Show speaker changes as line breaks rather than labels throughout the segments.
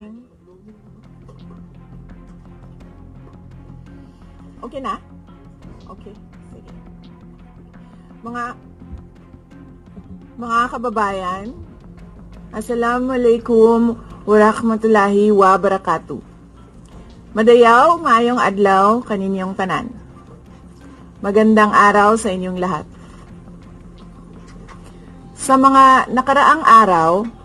Okay na? Okay. Sige. Mga kababayan, Assalamualaikum warahmatullahi wabarakatuh. Madayaw ngayong adlaw kaninyong tanan. Magandang araw sa inyong lahat. Sa mga nakaraang araw,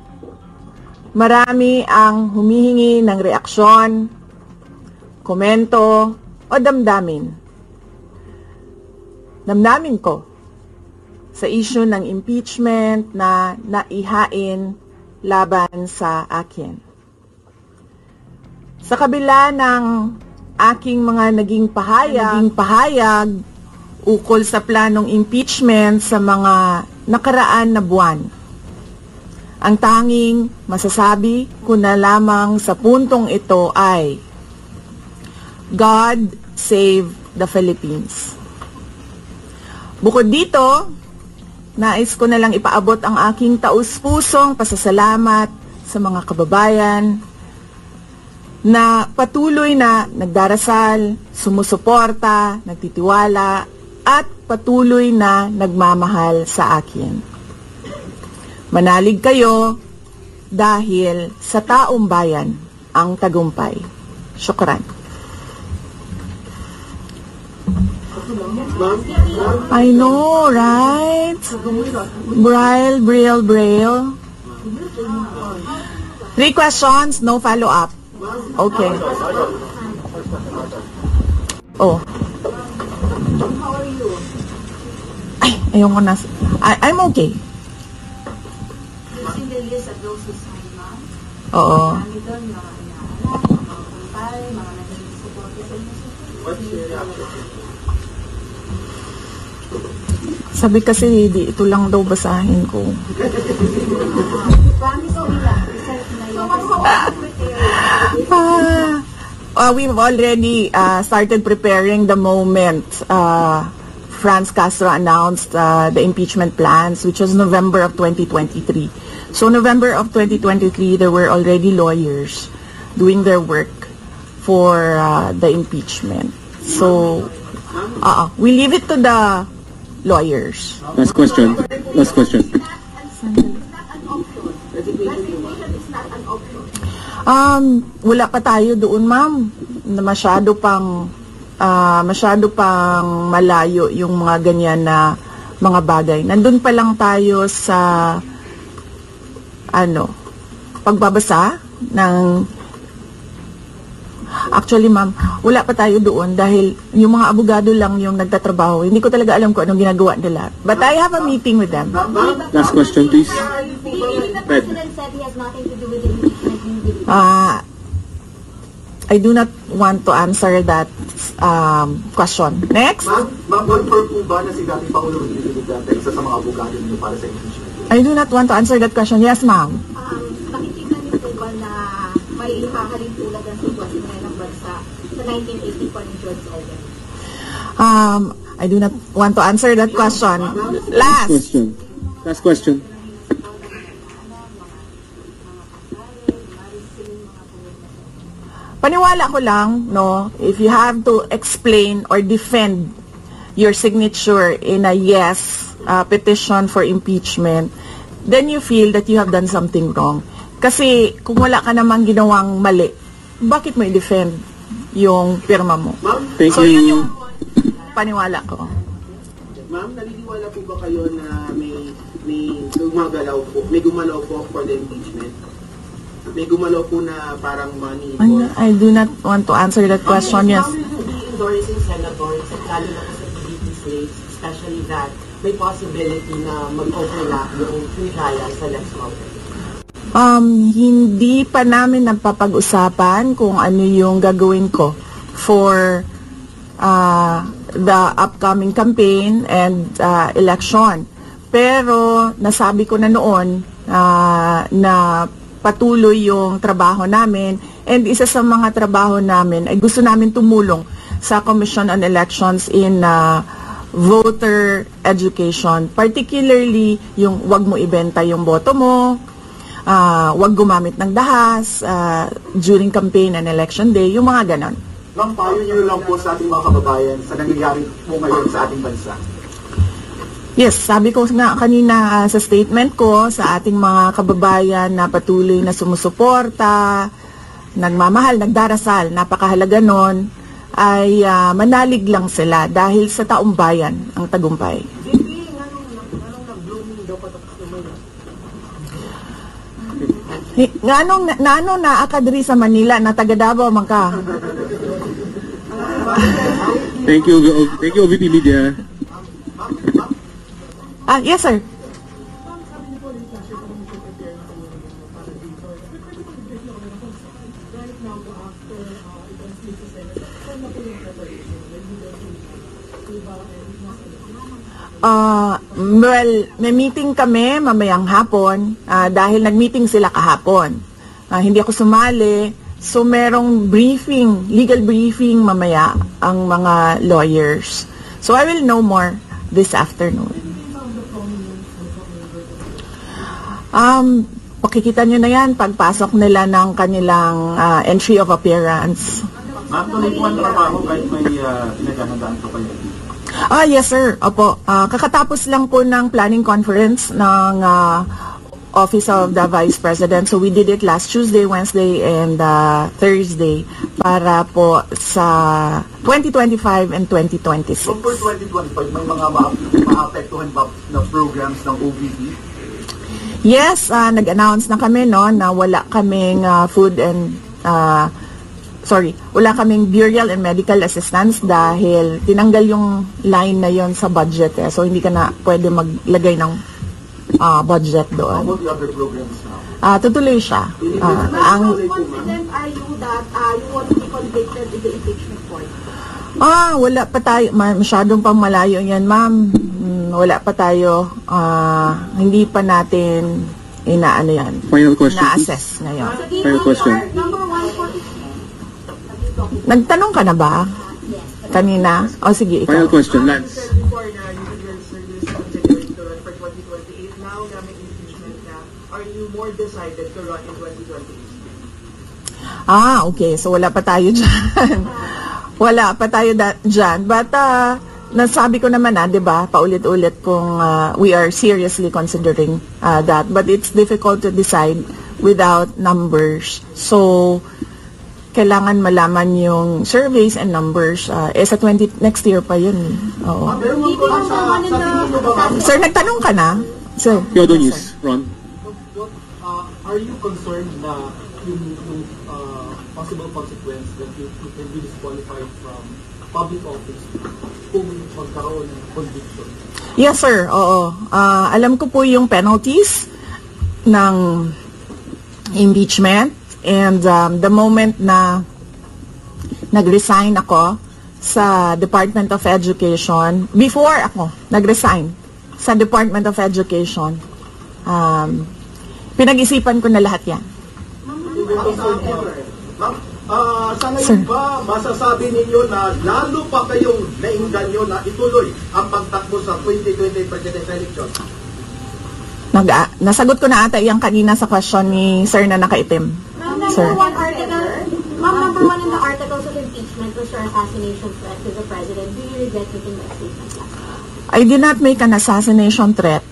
marami ang humihingi ng reaksyon, komento, o damdamin. Damdamin ko sa issue ng impeachment na naihain laban sa akin. Sa kabila ng aking mga naging pahayag ukol sa planong impeachment sa mga nakaraan na buwan, ang tanging masasabi ko na lamang sa puntong ito ay God save the Philippines. Bukod dito, nais ko na lang ipaabot ang aking taus-pusong pasasalamat sa mga kababayan na patuloy na nagdarasal, sumusuporta, nagtitiwala, at patuloy na nagmamahal sa akin. Manalig kayo dahil sa taong bayan ang tagumpay. Syukran. I know, right? Braille. 3 questions, no follow-up. Okay. Oh.
How are you?
Ay, ayoko na. I'm okay.
You've seen the list of those who signed, ma'am?
Oo.
Marami doon, mga inaanak, mga kumpay, mga naging support sa inyo.
What's your reaction?
Sabi kasi, ito lang daw basahin ko.
Promise nila, research na yun.
We've already started preparing the moment Franz Castro announced the impeachment plans, which was November of 2023. So November of 2023, there were already lawyers doing their work for the impeachment. So we leave it to the lawyers.
Last question.
Wala pa tayo doon, ma'am. Masyado pang malayo yung mga ganyan na mga bagay. Nandun pa lang tayo sa pagbabasa ng. Actually, ma'am, wala pa tayo doon dahil yung mga abogado lang yung nagtatrabaho. Hindi ko talaga alam kung anong ginagawa nila. But I have a meeting with them.
Last question, please.
The president said he has nothing to do with the impeachment.
I do not want to answer that question. Next.
Ma'am, confirm po ba na si dating Pangulo Rodrigo Duterte isa sa mga abogado niyo para sa impeachment?
I do not want to answer that question. Yes, ma'am.
Nakikita niyo po ba na may ihahalin tulad ng sitwasyon ngayon ng bansa sa 1984 ni George Orwell?
I do not want to answer that question. Last.
Last question.
Paniwala ko lang, no, if you have to explain or defend your signature in a yes petition for impeachment, then you feel that you have done something wrong. Kasi kung wala ka namang ginawang mali, bakit mo i-defend yung pirma mo?
Thank
So yun
you.
yung paniwala ko.
Ma'am, naniniwala po ba kayo na may gumalaw po for the impeachment? May gumalaw po na parang money for...
I do not want to answer that question. Yes.
How will you be endorsing senators at lalo na po sa PDP slates, especially that may possibility na mag-overlap yung trial sa next month?
Hindi pa namin napapag-usapan kung ano yung gagawin ko for the upcoming campaign and election. Pero nasabi ko na noon na patuloy yung trabaho namin, and isa sa mga trabaho namin ay gusto namin tumulong sa Commission on Elections in voter education, particularly yung wag mo ibenta yung boto mo, wag gumamit ng dahas during campaign and election day, yung mga ganon.
Ma'am, payo niyo lang po sa ating mga kababayan sa nangyayari po ngayon sa ating bansa.
Yes, sabi ko nga kanina sa statement ko sa ating mga kababayan na patuloy na sumusuporta, nagmamahal, nagdarasal, napakahalaga nun, ay manalig lang sila dahil sa taong bayan ang tagumpay. Ngano na akadri sa Manila na taga Davao man ka?
Thank you, OVP Media.
Yes, sir. Well, may meeting kami mamayang hapon dahil nag-meeting sila kahapon. Hindi ako sumali. So, merong briefing, legal briefing mamaya ang mga lawyers. So, I will know more this afternoon. Pakikita nyo na yan pagpasok nila ng kanilang entry of appearance.
Ma'am, tuloy po ang trabaho kahit may pinaghahandaan po kayo.
Yes sir. Opo. Kakatapos lang po ng planning conference ng Office of the Vice President. So we did it last Tuesday, Wednesday, and Thursday para po sa 2025 and 2026.
So for 2025, may mga maapektuhan ba na programs ng OVP?
Yes, nag-announce na kami na wala kaming wala kaming burial and medical assistance dahil tinanggal yung line na yon sa budget so hindi ka na pwede maglagay ng budget
How
doon.
about the other programs now?
Tutuloy siya.
How confident are you that you won't be convicted in the impeachment court?
Wala pa tayo, masyadong pang malayo yan, ma'am. Wala pa tayo, hindi pa natin inaano yan.
Final question,
Na-assess ngayon.
Final question.
Number one for
Nagtanong ka na ba? Kanina? Sige, ikaw.
Final question, Lance.
Before na you and your service considering to run for 2028, now na may impeachment na, are you more decided to run in 2028?
Okay. So, wala pa tayo dyan. Wala pa tayo dyan. But, nasabi ko naman di ba, paulit-ulit kung we are seriously considering that. But it's difficult to decide without numbers. So, kailangan malaman yung surveys and numbers. Sa next year pa yun. Oo. Sir, nagtanong ka na? Sir.
Kyodo News, Ron.
Are you concerned na yung possible consequence that you can be disqualified from public office kung magkaroon ng conviction?
Yes, sir. Oo. Alam ko po yung penalties ng impeachment. And the moment na nag-resign ako sa Department of Education, before ako nag-resign sa Department of Education, pinag-isipan ko na lahat yan.
Sa ngayon ba, masasabi ninyo na lalo pa kayong nainganyo na ituloy ang pagtakbo sa 2020 presidential election?
Nasagot ko na ata yung kanina sa question ni Sir na nakaitim.
Number one in the articles of impeachment was your assassination threat to the president. Do you regret making that statement last night?
I did not make an assassination threat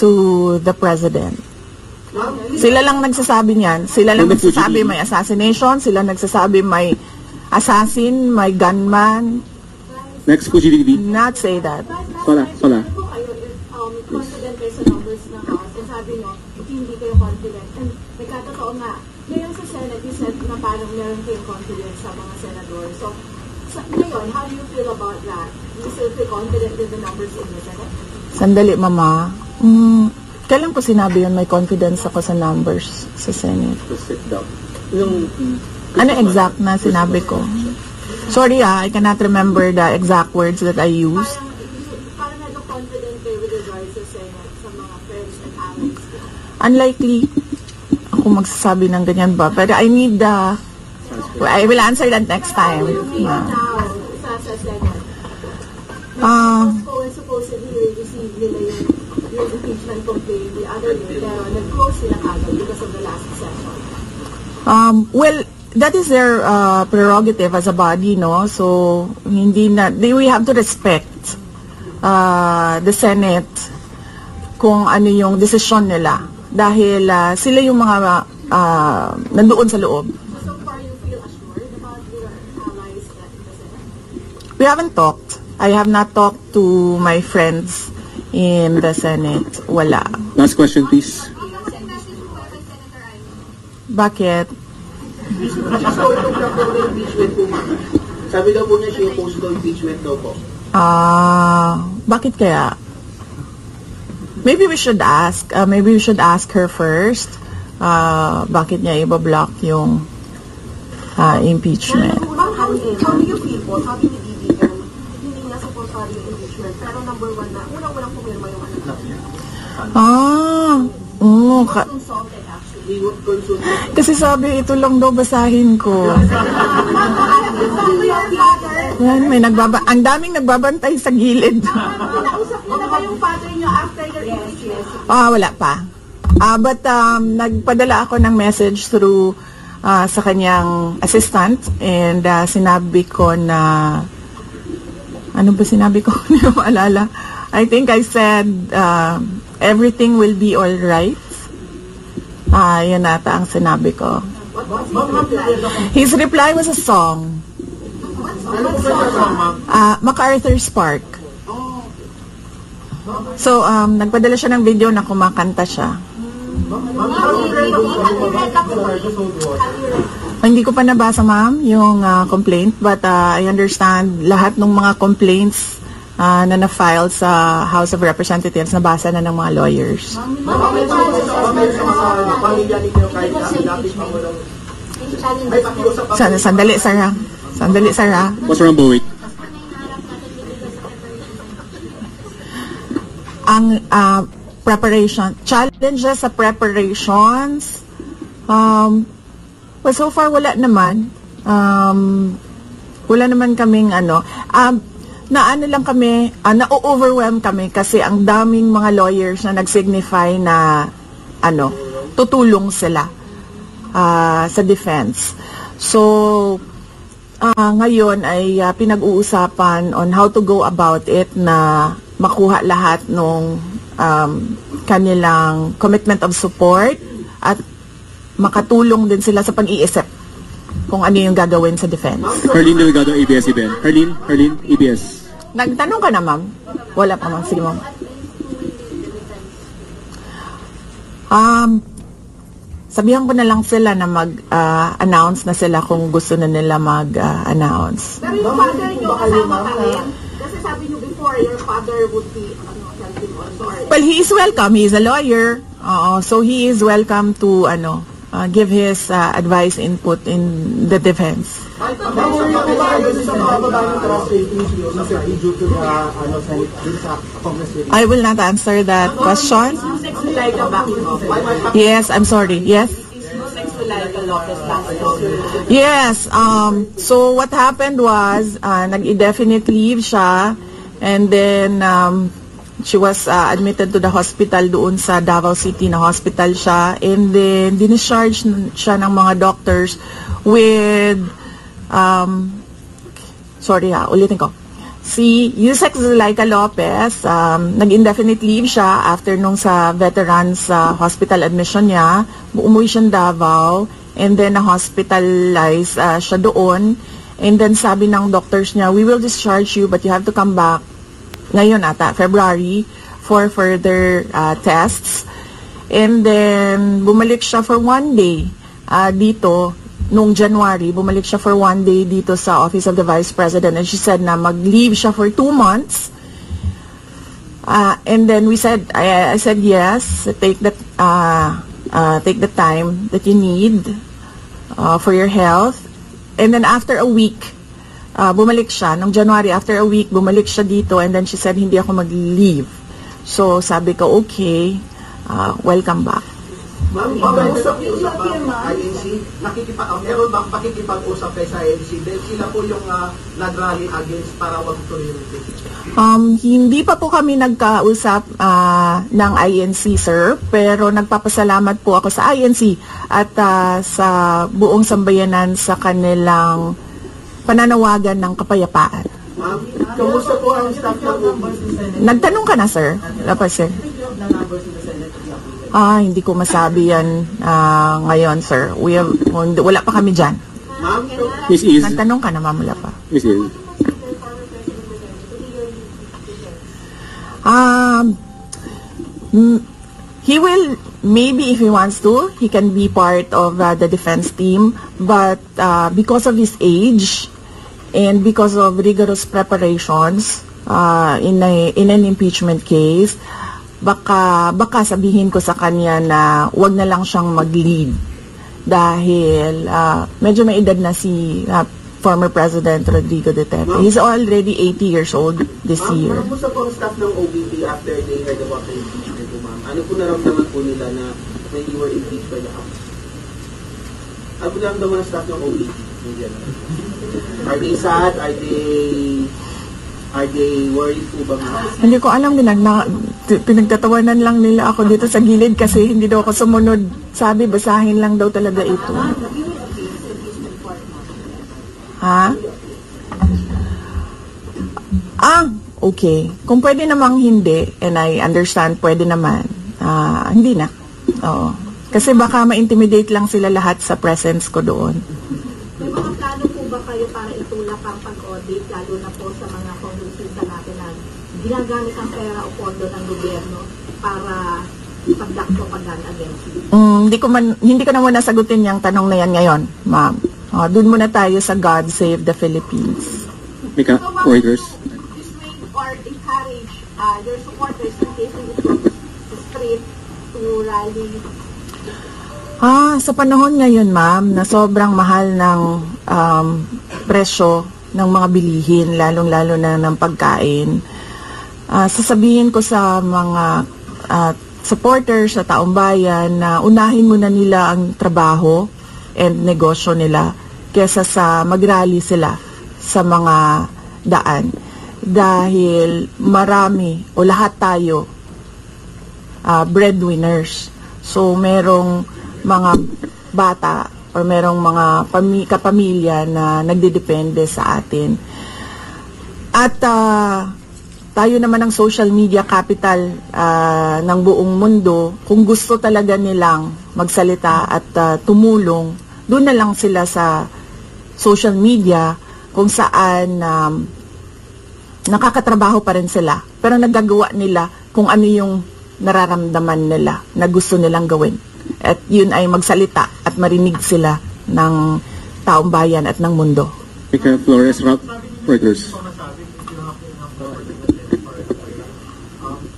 to the president. Sila lang nagsasabi niyan. Sila lang nagsasabi may assassination. Sila nagsasabi may assassin, may gunman.
Next po, GDB.
Not say that.
Pala.
Confident kayo sa numbers ng House. And sabi nyo, hindi kayo confident. And nagkatotoo nga, ngayon sa Senate, you said na parang meron kayong confidence sa mga senador. So, ngayon, how do you feel about that? Do you still feel confident with the numbers in the Senate?
Sandali, Mama. Kailan ko sinabi yun, may confidence ako sa numbers sa Senate? Ano exact na sinabi ko? Sorry I cannot remember the exact words that I used.
Parang medyo confident kayo with regards sa Senate, sa mga friends and allies.
Unlikely ako magsasabi ng ganyan ba? Pero I need I will answer that next time.
Now, sa Senate, supposedly receive nila yung impeachment complaint the other day, pero nag-close sila kagad because of the last session.
Well, that is their prerogative as a body, no? So, we have to respect the Senate kung ano yung desisyon nila. Dahil sila yung mga nandoon sa loob.
So far, you feel assured about your allies in the Senate?
We haven't talked. I have not talked to my friends in the Senate. Wala.
Last question, please.
Bakit?
Sabi daw po niya siya yung post impeachment daw po.
Bakit kaya? Maybe we should ask. Maybe we should ask her first. Bakit niya i-block yung impeachment?
How do you feel po? Sabi ni DDM, hindi nga supportado yung impeachment, pero number one na, unang-unang pumirma yung anak niya. Consulted actually.
He would consult.
Kasi sabi, ito lang daw basahin ko. Yan, ang daming nagbabantay sa gilid.
Nausap niyo na ba yung father niyo after the impeachment?
Wala pa. But nagpadala ako ng message through sa kanyang assistant and sinabi ko na ano ba sinabi ko? Hindi ko maalala. I think I said everything will be all right. Yun ata ang sinabi ko. His reply was a song. MacArthur's Park. So, nagpadala siya ng video na kumakanta siya. Hindi ko pa nabasa, ma'am, yung complaint, but I understand lahat ng mga complaints na na-file sa House of Representatives nabasa na ng mga lawyers. Sandali, Sarah. Sandali, Sarah.
What's wrong, Bowick?
Ang preparation, challenges sa preparations, well, so far wala naman. Wala naman kaming na-overwhelm kami kasi ang daming mga lawyers na nag-signify na tutulong sila sa defense. So, ngayon ay pinag-uusapan on how to go about it na makuha lahat ng kanilang commitment of support at makatulong din sila sa pag-iisip kung ano yung gagawin sa defense.
Harleen Delgado, ABS-CBN. Harleen, ABS.
Nagtanong ka na, ma'am? Wala pa, ma'am. Sige, ma'am. Sabihan ko na lang sila na mag-announce na sila kung gusto na nila mag-announce.
Pero yung father niyo kasama pa rin? Kasi sabi niyo before, your father would be helping also.
Well, he is welcome. He is a lawyer. So he is welcome to give his advice, input in the defense. I will not answer that question. Yes, I'm sorry. Yes. Yes. So what happened was, nag-indefinite leave siya, and then she was admitted to the hospital doon sa Davao City na hospital siya, and then discharge siya ng mga doctors with ulitin ko. Si Yusek Zulaika Lopez, nag-indefinite leave siya after nung sa veterans hospital admission niya. Umuwi siya Davao, and then na-hospitalize siya doon. And then sabi ng doctors niya, we will discharge you but you have to come back ngayon ata, February, for further tests. And then bumalik siya for 1 day dito. Noong January, bumalik siya for 1 day dito sa Office of the Vice President, and she said na mag-leave siya for 2 months. And then I said yes, take the time that you need for your health. And then after a week, bumalik siya. Noong January, after a week, bumalik siya dito, and then she said hindi ako mag-leave. So sabi ko, okay, welcome back.
Ma'am, nakikipag-usap ba INC? Meron bang pakikipag-usap kayo sa INC? Dahil sila po yung nag-rally against para wag tuloy yung
Hindi pa po kami nagkausap ng INC, sir, pero nagpapasalamat po ako sa INC at sa buong sambayanan sa kanilang pananawagan ng kapayapaan.
Ma'am, kamusta po ang staff ng OBP?
Nagtanong ka na, sir? Wala pa, sir. Hindi ko masabi yan ngayon, sir. Wala pa kami dyan.
Ma'am,
Miss Iz,
Nagtanong ka na, ma'am, wala pa.
Miss Iz,
He will, maybe if he wants to, he can be part of the defense team, but because of his age and because of rigorous preparations in an impeachment case, baka sabihin ko sa kanya na wag na lang siyang mag-lead dahil medyo may edad na si former President Rodrigo Duterte. He's already 80 years old this year.
Ma'am, kamusta po ang staff ng OBP after they heard about the impeachment po, ma'am? Ano po naramdaman po nila na when you were impeached by the House? Ano po naramdaman ng staff ng OBP? Are they sad? Are they worried po ba, ma'am?
Hindi ko alam, pinagtatawanan lang nila ako dito sa gilid kasi hindi daw ako sumunod. Sabi, basahin lang daw talaga ito. Ha? Okay. Kung pwede namang hindi, and I understand, pwede naman. Hindi na. Oo. Kasi baka ma-intimidate lang sila lahat sa presence ko doon.
May mga plano po ba kayo para itulak ang pag-audit, lalo na po sa mga kongresista natin na ginagamit ang pera o pondo ng gobyerno para ipagdakto against you?
Hindi ko na muna sagutin yung tanong na yan ngayon, ma'am. Doon muna tayo sa God Save the Philippines.
Mika, orders.
Dissuade or encourage your supporters in case they go to the street to rally?
Sa panahon ngayon, ma'am, na sobrang mahal ng presyo ng mga bilihin, lalong-lalo na ng pagkain, sasabihin ko sa mga supporters sa taong bayan na unahin muna nila ang trabaho and negosyo nila kesa sa mag-rally sila sa mga daan. Dahil marami o lahat tayo breadwinners. So merong mga bata o merong mga kapamilya na nagdedepende sa atin. At tayo naman ang social media capital ng buong mundo. Kung gusto talaga nilang magsalita at tumulong, doon na lang sila sa social media kung saan nakakatrabaho pa rin sila. Pero nagagawa nila kung ano yung nararamdaman nila na gusto nilang gawin. At yun ay magsalita at marinig sila ng taong bayan at ng mundo.
Mika Flores, orders.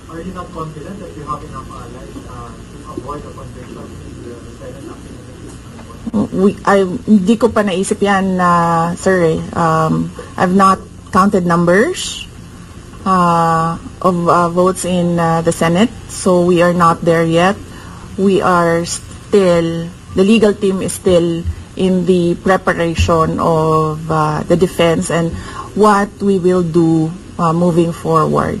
Are you not confident that you have enough allies to avoid a convention in the Senate after
Hindi ko pa naisip yan, sir. I've not counted numbers of votes in the Senate, so we are not there yet. We are still, the legal team is still in the preparation of the defense and what we will do moving forward.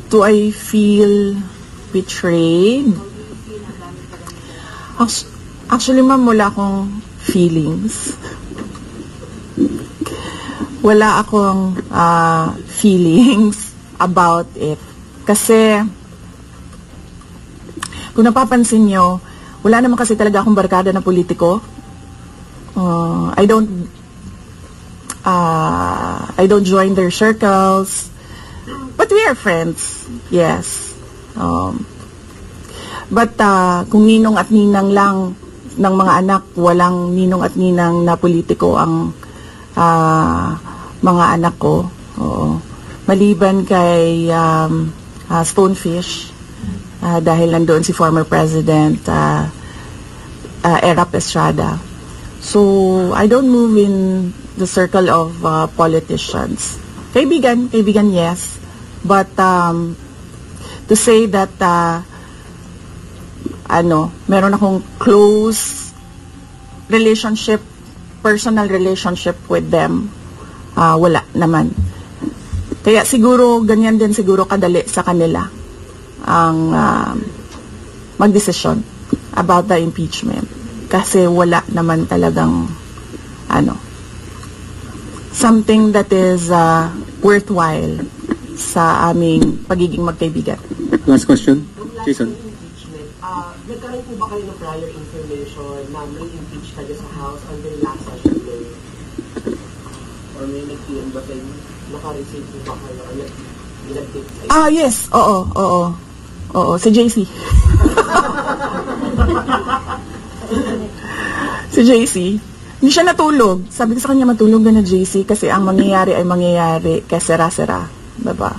Do I feel betrayed? Actually, ma'am, wala akong feelings. Wala akong feelings about it. Kasi, kung napapansin nyo, wala naman kasi talaga akong barkada na politiko. I don't join their circles. But we are friends, yes. But kung ninong at ninang lang ng mga anak, walang ninong at ninang na politiko ang mga anak ko. Oo. Maliban kay Stonefish, dahil nandoon si former President Erap Estrada. So, I don't move in the circle of politicians. Kaibigan, yes. But to say that meron akong close relationship, personal relationship with them, wala naman. Kaya siguro, ganyan din siguro kadali sa kanila ang magdesisyon about the impeachment. Kasi wala naman talagang something that is worthwhile sa aming pagiging magkaibigan.
Last question, Jason.
Impeachment. Nagkaroon po ba kayo ng prior information na may impeach kayo sa House on the last session day?
Or may nag-PM ba kayo?
Naka-receive po ba kayo? Or nag-update?
Yes. Oo, si JC. Si JC. Hindi siya natulog. Sabi ko sa kanya, matulog na JC kasi ang mangyayari ay mangyayari kaya sera-sera. Diba?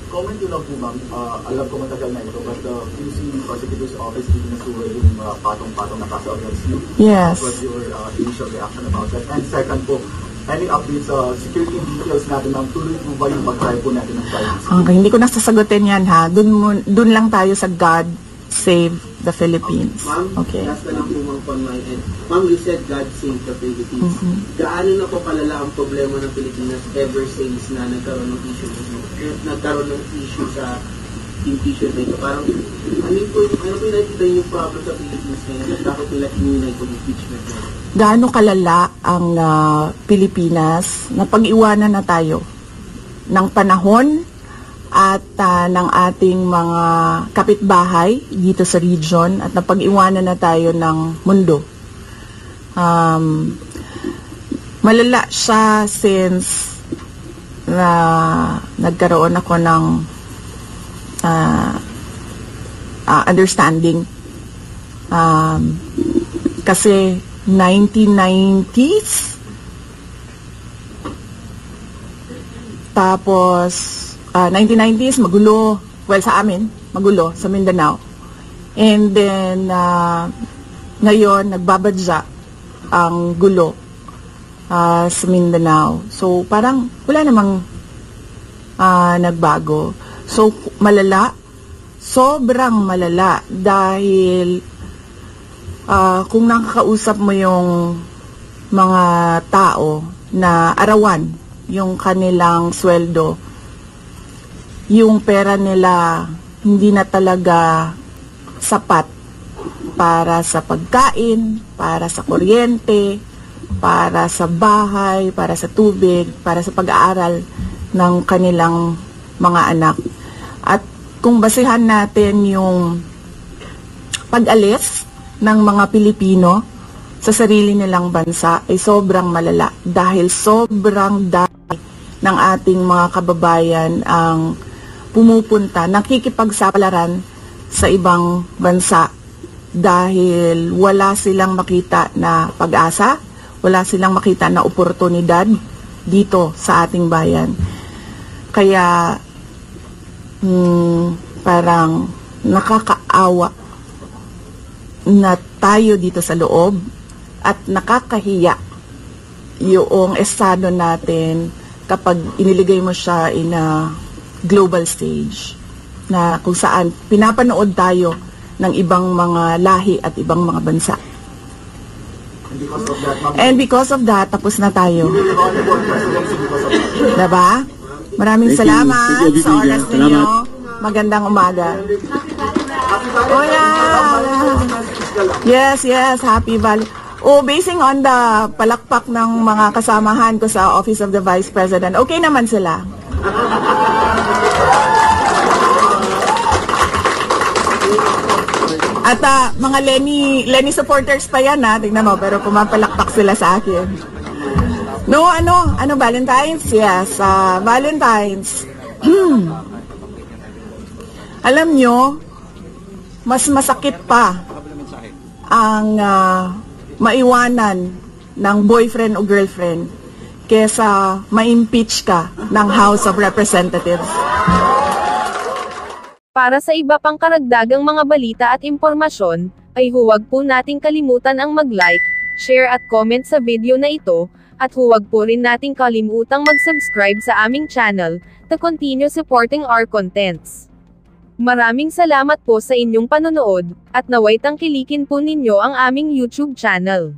Comment yun lang po, ma'am. Alam ko matagal na ito, but the QC Prosecutor's Office did nasura yung patong-patong na kaso against you.
Yes.
What was your initial reaction about that? And second po, any updates sa security details natin ng tuloy po ba yung pag-try po natin ng privacy?
Okay, hindi ko nasasagutin yan ha. Dun lang tayo sa God Save the Philippines.
Ma'am,
Okay.
last na lang po ma'am on my end. Ma'am, you said God save the Philippines. Gaano na po palala ang problema ng Pilipinas ever since na nagkaroon ng issue sa impeachment na ito? Parang, ano po nakikita yung problem sa Philippines ngayon at bakit nila ininay po impeachment na ito?
Gaano kalala ang Pilipinas na pag-iwanan na tayo ng panahon at ng ating mga kapitbahay dito sa region at napag-iwanan na tayo ng mundo. Malala siya since na nagkaroon ako ng understanding. Kasi 1990s, tapos 1990s, magulo. Well, sa amin, magulo, sa Mindanao. And then, ngayon, nagbabadya ang gulo sa Mindanao. So, parang wala namang nagbago. So, malala. Sobrang malala. Dahil, kung nakakausap mo yung mga tao na arawan yung kanilang sweldo, yung pera nila hindi na talaga sapat para sa pagkain, para sa kuryente, para sa bahay, para sa tubig, para sa pag-aaral ng kanilang mga anak. At kung basihan natin yung pag-alis ng mga Pilipino sa sarili nilang bansa ay sobrang malala dahil sobrang dami ng ating mga kababayan ang pumupunta, nakikipagsapalaran sa ibang bansa dahil wala silang makita na pag-asa, wala silang makita na oportunidad dito sa ating bayan. Kaya parang nakakaawa na tayo dito sa loob at nakakahiya yung estado natin kapag iniligay mo siya in a global stage na kung saan pinapanood tayo ng ibang mga lahi at ibang mga bansa. And because of that, tapos na tayo. Diba? Maraming
Thank you.
salamat
Thank you,
sa oras
Salamat.
ninyo. Magandang umaga. Oh yeah. Yes, happy Valley. Oh, basing on the palakpak ng mga kasamahan ko sa Office of the Vice President, okay naman sila. At mga Lenny supporters pa yan tingnan mo, pero pumapalakpak sila sa akin. No, Valentine's? Yes, Valentine's. Alam nyo, mas masakit pa ang maiwanan ng boyfriend o girlfriend kesa ma-impeach ka ng House of Representatives.
Para sa iba pang karagdagang mga balita at impormasyon, ay huwag po nating kalimutan ang mag-like, share at comment sa video na ito, at huwag po rin nating kalimutang mag-subscribe sa aming channel, to continue supporting our contents. Maraming salamat po sa inyong panonood, at naway tangkilikin po ninyo ang aming YouTube channel.